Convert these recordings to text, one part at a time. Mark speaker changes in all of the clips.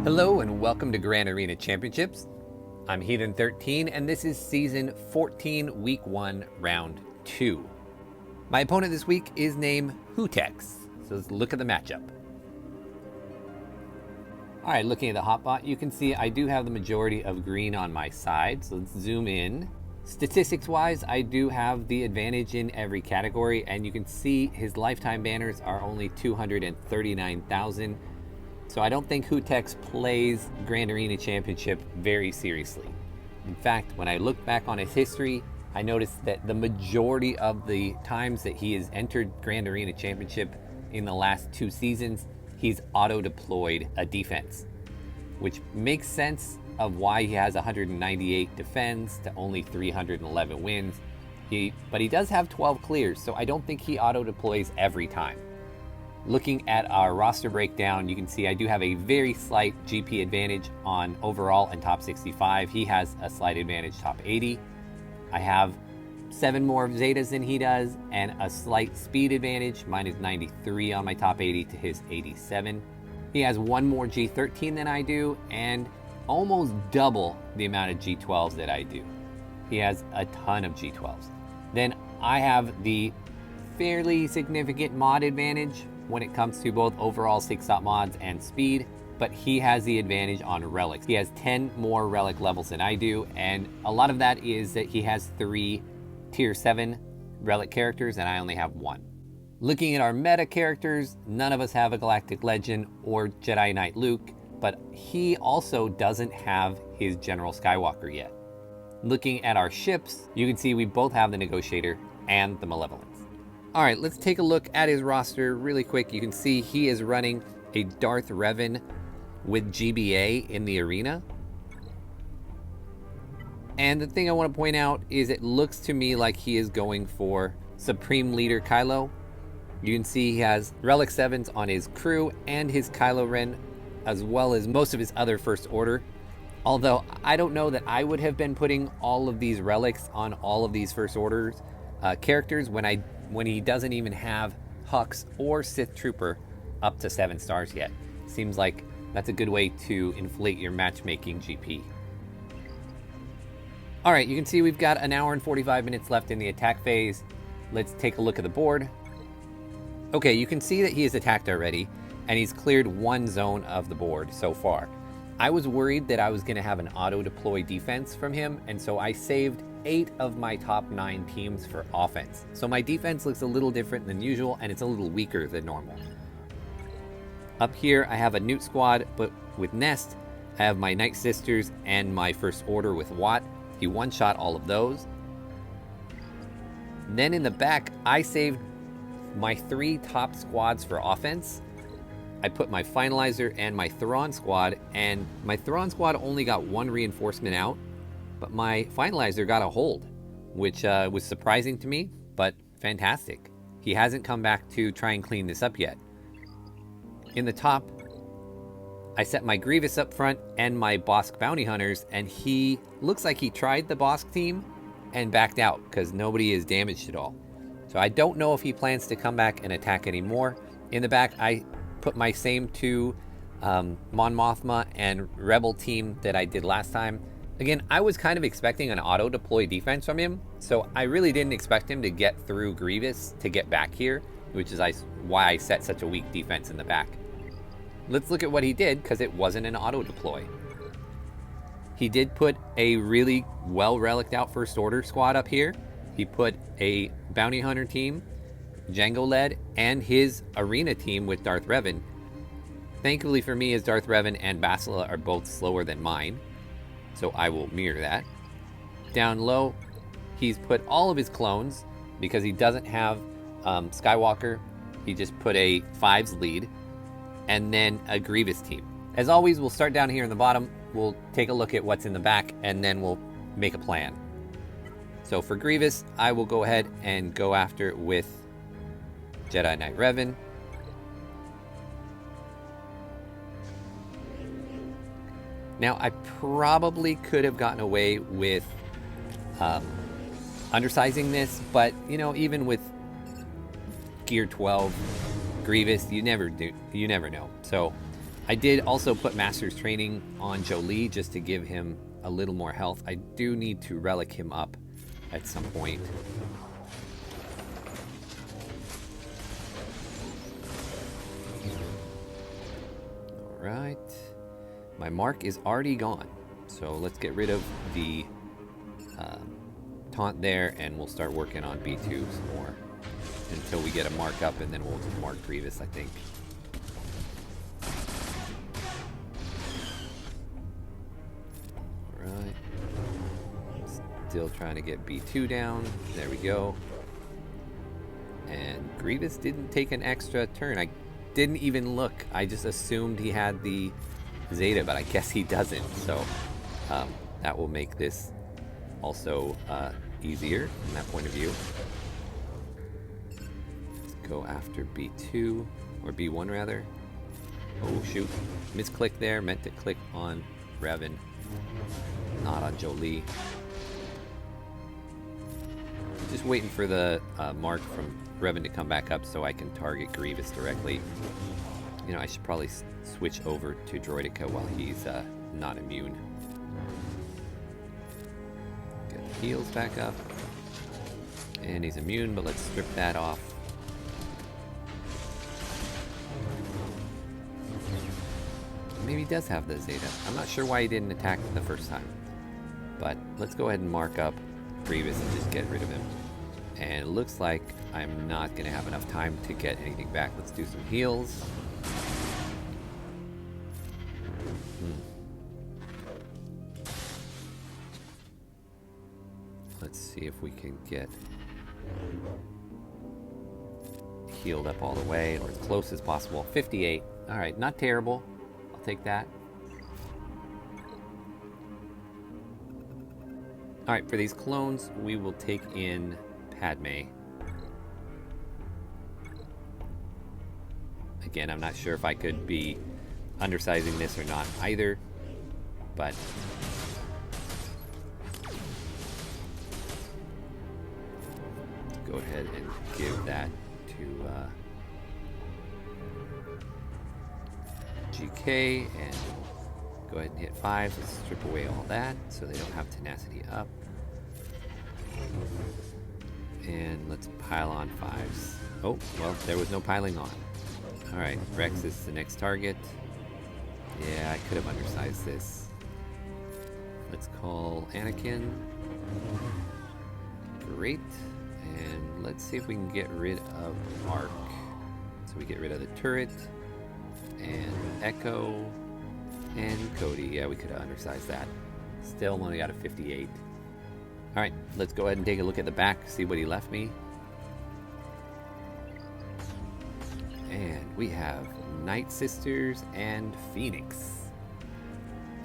Speaker 1: Hello and welcome to Grand Arena Championships. I'm Heathen13 and this is Season 14, Week 1, Round 2. My opponent this week is named Hutex, so let's look at the matchup. Alright, looking at the hotbot, you can see I do have the majority of green on my side, so let's zoom in. Statistics-wise, I do have the advantage in every category, and you can see his lifetime banners are only 239,000. So I don't think Hutex plays Grand Arena Championship very seriously. In fact, when I look back on his history, I noticed that the majority of the times that he has entered Grand Arena Championship in the last 2 seasons, he's auto-deployed a defense, which makes sense of why he has 198 defense to only 311 wins. But he does have 12 clears, so I don't think he auto-deploys every time. Looking at our roster breakdown, you can see I do have a very slight GP advantage on overall and top 65. He has a slight advantage top 80. I have 7 more Zetas than he does and a slight speed advantage. Mine is 93 on my top 80 to his 87. He has 1 more G13 than I do and almost double the amount of G12s that I do. He has a ton of G12s. Then I have the fairly significant mod advantage when it comes to both overall 6-stop mods and speed, but he has the advantage on relics. He has 10 more relic levels than I do, and a lot of that is that he has 3 tier 7 relic characters and I only have 1. Looking at our meta characters, none of us have a Galactic Legend or Jedi Knight Luke, but he also doesn't have his General Skywalker yet. Looking at our ships, you can see we both have the Negotiator and the Malevolence. All right, let's take a look at his roster really quick. You can see he is running a Darth Revan with GBA in the arena. And the thing I want to point out is it looks to me like he is going for Supreme Leader Kylo. You can see he has Relic 7s on his crew and his Kylo Ren, as well as most of his other First Order. Although I don't know that I would have been putting all of these relics on all of these First Orders characters when he doesn't even have Hux or Sith Trooper up to 7 stars yet. Seems like that's a good way to inflate your matchmaking GP. All right, you can see we've got 1 hour and 45 minutes left in the attack phase. Let's take a look at the board. Okay, you can see that he has attacked already, and he's cleared 1 zone of the board so far. I was worried that I was gonna have an auto-deploy defense from him, and so I saved 8 of my top 9 teams for offense. So my defense looks a little different than usual, and it's a little weaker than normal. Up here, I have a Newt squad, but with Nest, I have my Night Sisters and my First Order with Watt. He one-shot all of those. Then in the back, I saved my 3 top squads for offense. I put my Finalizer and my Thrawn squad, and my Thrawn squad only got 1 reinforcement out, but my Finalizer got a hold, which was surprising to me, but fantastic. He hasn't come back to try and clean this up yet. In the top, I set my Grievous up front and my Bosk Bounty Hunters, and he looks like he tried the Bosk team and backed out because nobody is damaged at all. So I don't know if he plans to come back and attack anymore. In the back, I put my same 2 Mon Mothma and Rebel team that I did last time. Again, I was kind of expecting an auto-deploy defense from him, so I really didn't expect him to get through Grievous to get back here, which is why I set such a weak defense in the back. Let's look at what he did, because it wasn't an auto-deploy. He did put a really well-reliced out First Order squad up here. He put a Bounty Hunter team, Jango-led, and his Arena team with Darth Revan. Thankfully for me, his Darth Revan and Bastila are both slower than mine, so I will mirror that. Down low, he's put all of his clones, because he doesn't have Skywalker. He just put a 5s lead, and then a Grievous team. As always, we'll start down here in the bottom. We'll take a look at what's in the back, and then we'll make a plan. So for Grievous, I will go ahead and go after it with Jedi Knight Revan. Now, I probably could have gotten away with undersizing this, but, you know, even with Gear 12 Grievous, you never know. So I did also put Master's Training on Jolie just to give him a little more health. I do need to relic him up at some point. Alright. My mark is already gone. So let's get rid of the taunt there, and we'll start working on B2 some more until we get a mark up, and then we'll just mark Grievous, I think. Alright. Still trying to get B2 down. There we go. And Grievous didn't take an extra turn. I didn't even look. I just assumed he had the Zeta, but I guess he doesn't. So that will make this also easier from that point of view. Let's go after B2, or B1 rather. Oh shoot, misclick there, meant to click on Revan, not on Jolie. Just waiting for the mark from Revan to come back up so I can target Grievous directly. You know, I should probably switch over to Droidica while he's not immune. Get the heals back up. And he's immune, but let's strip that off. Maybe he does have the Zeta. I'm not sure why he didn't attack the first time. But let's go ahead and mark up Grievous and just get rid of him. And it looks like I'm not going to have enough time to get anything back. Let's do some heals. Let's see if we can get healed up all the way, or as close as possible. 58. All right, not terrible. I'll take that. All right, for these clones, we will take in Padme. Again, I'm not sure if I could be undersizing this or not either, but go ahead and give that to GK, and go ahead and hit 5. Let's strip away all that so they don't have tenacity up. And let's pile on 5s. Oh, well, there was no piling on. Alright, Rex is the next target. Yeah, I could have undersized this. Let's call Anakin. Great. And let's see if we can get rid of Arc. So we get rid of the turret, and Echo, and Cody. Yeah, we could have undersized that. Still only got a 58. Alright, let's go ahead and take a look at the back, see what he left me. And we have Night Sisters and Phoenix.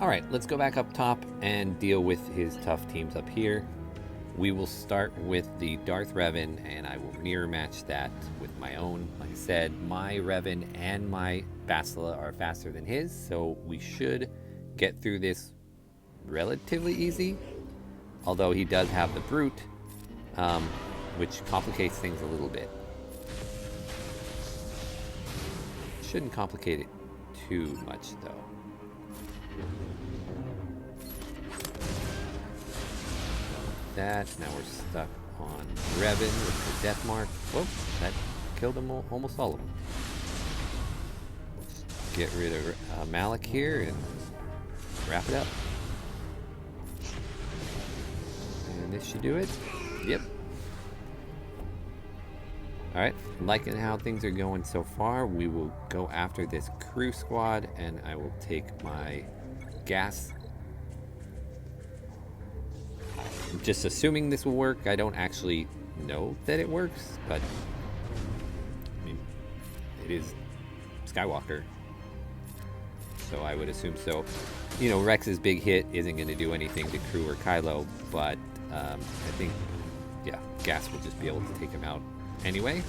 Speaker 1: Alright, let's go back up top and deal with his tough teams up here. We will start with the Darth Revan, and I will mirror match that with my own. Like I said, my Revan and my Bastila are faster than his, so we should get through this relatively easy. Although he does have the Brute, which complicates things a little bit. Shouldn't complicate it too much, though. That. Now we're stuck on Revan with the death mark. Whoop, that killed them all, almost all of them. Let's get rid of Malik here and wrap it up. And this should do it. Yep. Alright, liking how things are going so far. We will go after this crew squad, and I will take my gas. Just assuming this will work. I don't actually know that it works, but I mean, it is Skywalker, so I would assume so. You know, Rex's big hit isn't going to do anything to Crew or Kylo, but I think, yeah, gas will just be able to take him out anyway.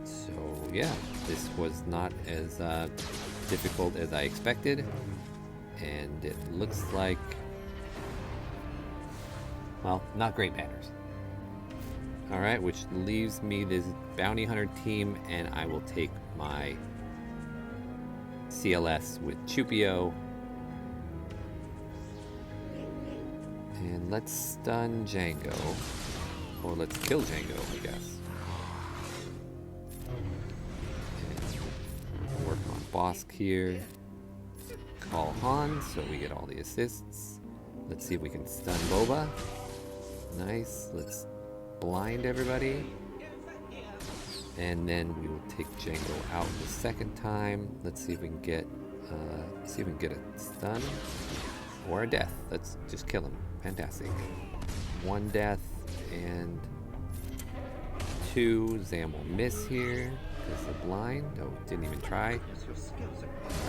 Speaker 1: So yeah, this was not as difficult as I expected, and it looks like, well, not great manners. Alright, which leaves me this bounty hunter team, and I will take my CLS with Chupio. And let's stun Django. Or let's kill Django, I guess. And work on Bosk here. Call Han so we get all the assists. Let's see if we can stun Boba. Nice. Let's blind everybody. And then we will take Django out the second time. Let's see if we can get a stun or a death. Let's just kill him. Fantastic. 1 death and 2. Zam will miss here because the blind. Oh, didn't even try.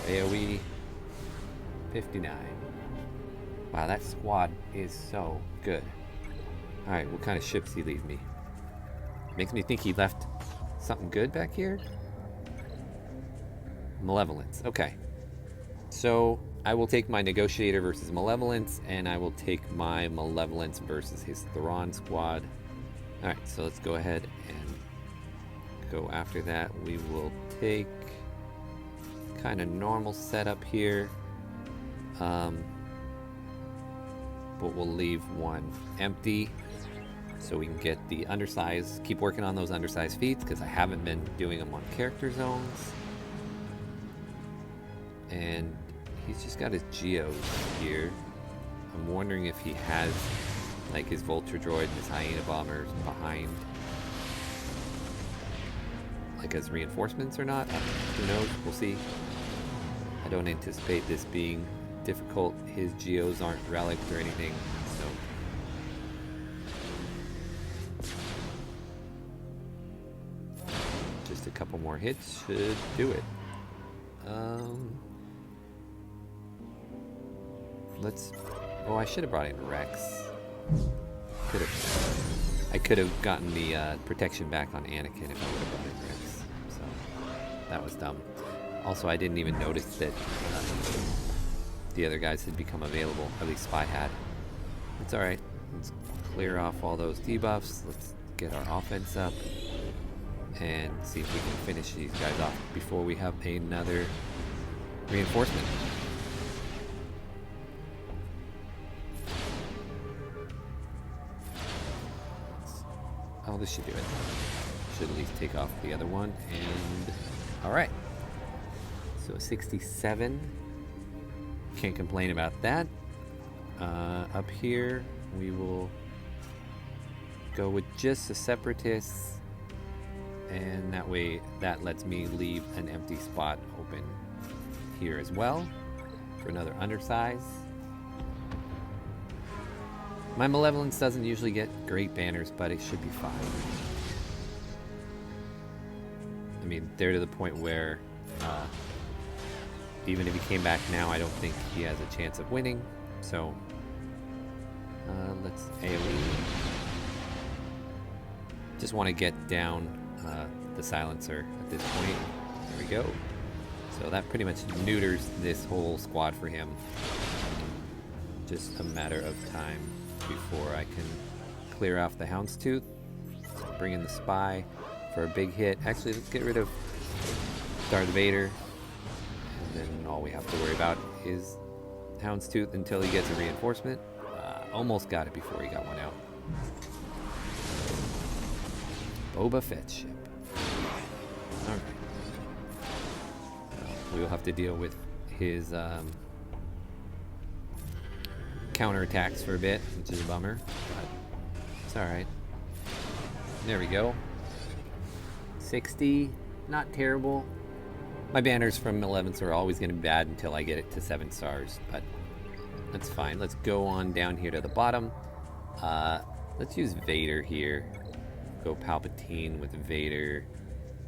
Speaker 1: AoE 59. Wow, that squad is so good. Alright, what kind of ships did he leave me? Makes me think he left something good back here? Malevolence. Okay. So I will take my Negotiator versus Malevolence, and I will take my Malevolence versus his Thrawn squad. Alright, so let's go ahead and go after that. We will take kind of normal setup here. But we'll leave one empty so we can get the undersized, keep working on those undersized feats because I haven't been doing them on character zones. And he's just got his geos here. I'm wondering if he has like his Vulture Droid and his Hyena Bombers behind like as reinforcements or not. Who knows? We'll see. I don't anticipate this being difficult. His geos aren't relicked or anything, so just a couple more hits should do it. Oh, I should have brought in Rex. I could have gotten the protection back on Anakin if I would have brought in Rex. So that was dumb. Also, I didn't even notice that the other guys had become available. At least Spy had. It's alright. Let's clear off all those debuffs. Let's get our offense up and see if we can finish these guys off before we have another reinforcement. Oh, this should do it. Should at least take off the other one. And alright. So 67. Can't complain about that. Up here, we will go with just the Separatists, and that way that lets me leave an empty spot open here as well for another undersize. My Malevolence doesn't usually get great banners, but it should be fine. I mean, they're to the point where even if he came back now, I don't think he has a chance of winning. So let's AoE. Just want to get down the silencer at this point. There we go. So that pretty much neuters this whole squad for him. Just a matter of time before I can clear off the Houndstooth. Bring in the Spy for a big hit. Actually, let's get rid of Darth Vader. And then all we have to worry about is Houndstooth until he gets a reinforcement. Almost got it before he got one out. Boba Fett ship. Alright. We'll have to deal with his counterattacks for a bit, which is a bummer. But it's alright. There we go. 60. Not terrible. My banners from 11s are always going to be bad until I get it to 7 stars, but that's fine. Let's go on down here to the bottom. Let's use Vader here. Go Palpatine with Vader,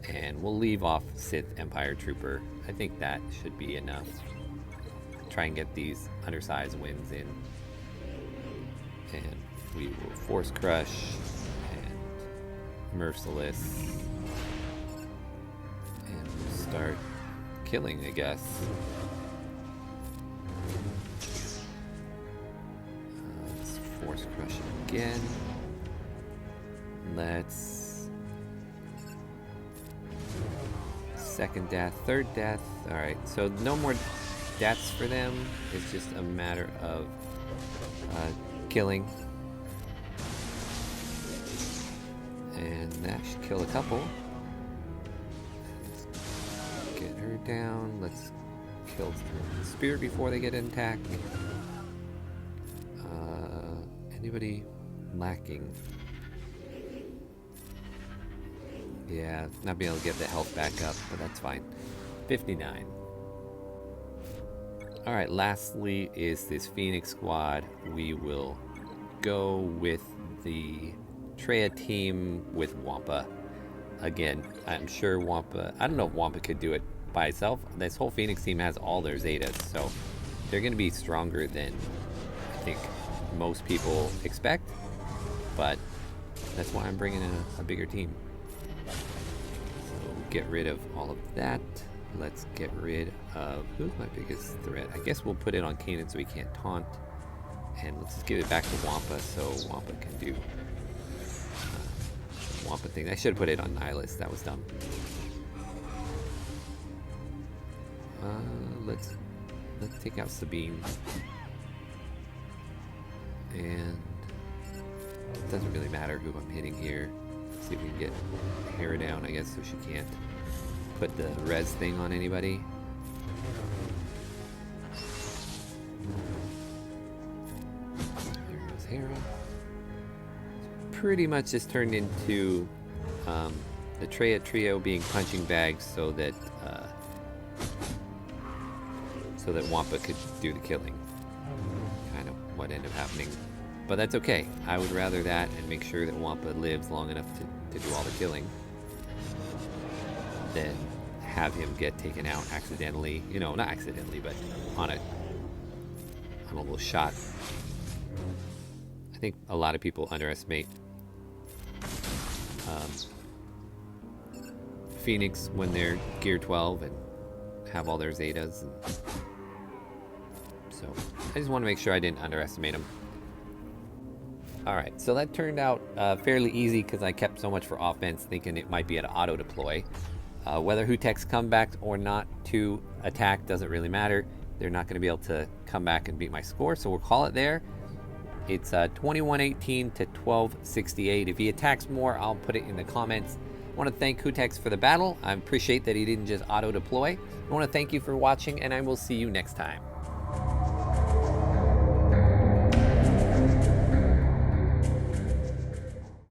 Speaker 1: and we'll leave off Sith Empire Trooper. I think that should be enough. Try and get these undersized wins in. And we will Force Crush and Merciless. And we'll start killing, I guess. Let's Force Crush again. Let's second death, third death. All right, so no more deaths for them. It's just a matter of killing. And that should kill a couple. Let's get her down. Let's kill the spirit before they get attacked. Anybody lacking? Yeah, not being able to get the health back up, but that's fine. 59. Alright, lastly is this Phoenix squad. We will go with the Treya team with Wampa. Again, I'm sure Wampa... I don't know if Wampa could do it by itself. This whole Phoenix team has all their Zetas, so they're going to be stronger than I think most people expect. But that's why I'm bringing in a bigger team. So get rid of all of that. Let's get rid of... Who's my biggest threat? I guess we'll put it on Kanan so he can't taunt. And let's just give it back to Wampa so Wampa can do Wampa thing. I should have put it on Nihilus. That was dumb. Let's take out Sabine. And it doesn't really matter who I'm hitting here. Let's see if we can get Hera down, I guess, so she can't put the res thing on anybody. There goes Hera. Pretty much just turned into the Treya trio being punching bags so that Wampa could do the killing. Kind of what ended up happening. But that's okay. I would rather that and make sure that Wampa lives long enough to do all the killing than have him get taken out accidentally. You know, not accidentally, but on a little shot. I think a lot of people underestimate Phoenix when they're gear 12 and have all their Zetas. And so I just want to make sure I didn't underestimate them. Alright, so that turned out fairly easy because I kept so much for offense thinking it might be an auto deploy. Whether Hutek's come back or not to attack doesn't really matter. They're not going to be able to come back and beat my score, so we'll call it there. It's 2118 to 1268. If he attacks more, I'll put it in the comments. I want to thank Hutex for the battle. I appreciate that he didn't just auto deploy. I want to thank you for watching, and I will see you next time.